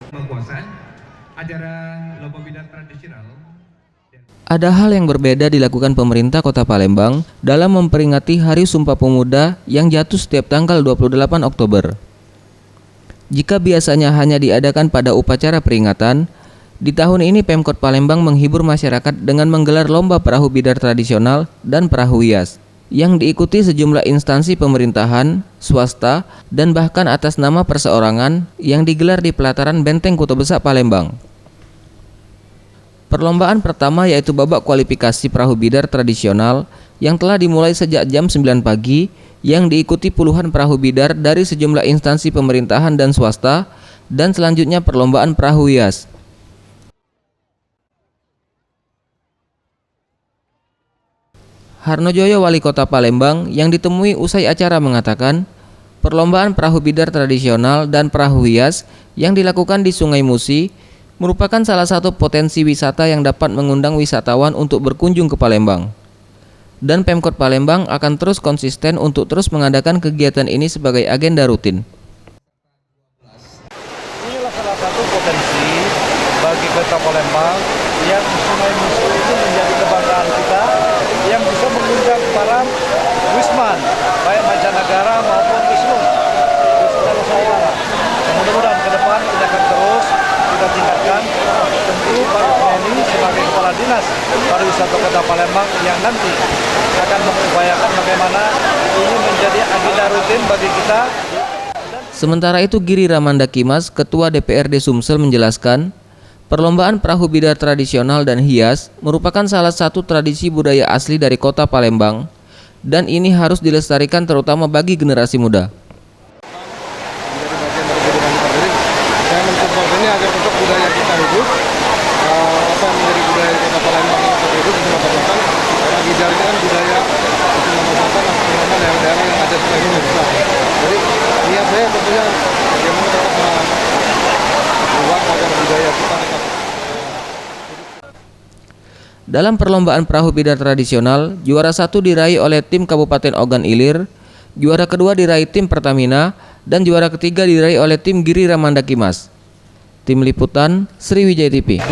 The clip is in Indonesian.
Mengkuasai acara lomba bidang tradisional. Ada hal yang berbeda dilakukan pemerintah Kota Palembang dalam memperingati Hari Sumpah Pemuda yang jatuh setiap tanggal 28 Oktober. Jika biasanya hanya diadakan pada upacara peringatan, di tahun ini Pemkot Palembang menghibur masyarakat dengan menggelar lomba perahu bidar tradisional dan perahu hias yang diikuti sejumlah instansi pemerintahan, swasta, dan bahkan atas nama perseorangan yang digelar di pelataran Benteng Kota Besar Palembang. Perlombaan pertama yaitu babak kualifikasi perahu bidar tradisional yang telah dimulai sejak jam 9 pagi yang diikuti puluhan perahu bidar dari sejumlah instansi pemerintahan dan swasta, dan selanjutnya perlombaan perahu hias. Harnojoyo, Wali Kota Palembang, yang ditemui usai acara mengatakan, perlombaan perahu bidar tradisional dan perahu hias yang dilakukan di Sungai Musi merupakan salah satu potensi wisata yang dapat mengundang wisatawan untuk berkunjung ke Palembang. Dan Pemkot Palembang akan terus konsisten untuk terus mengadakan kegiatan ini sebagai agenda rutin. Inilah salah satu potensi bagi Kota Palembang yang Sungai Musi itu menjadi kebanggaan kita, yang bisa mengundang para wisman baik mancanegara maupun wisata Nusantara. Mudah-mudahan ke depan kita akan terus kita tingkatkan. Tentu Pak Penny sebagai Kepala Dinas Pariwisata Kota Palembang yang nanti akan mengupayakan bagaimana ini menjadi agenda rutin bagi kita. Sementara itu Giri Ramandakimas, Ketua DPRD Sumsel, menjelaskan, perlombaan perahu bidar tradisional dan hias merupakan salah satu tradisi budaya asli dari Kota Palembang dan ini harus dilestarikan terutama bagi generasi muda. Saya mensupport ini agar tetap budaya kita hidup, apa yang menjadi budaya Kota Palembang ini tetap hidup di masyarakat, karena bidar ini kan budaya di masyarakat terutama daerah-daerah yang ada sungai ini besar. Jadi niat saya tentunya bagaimana tetap membuat agar budaya kita tetap. Dalam perlombaan perahu bidar tradisional, juara 1 diraih oleh tim Kabupaten Ogan Ilir, juara kedua diraih tim Pertamina, dan juara ketiga diraih oleh tim Giri Ramandakimas. Tim Liputan, Sriwijaya TV.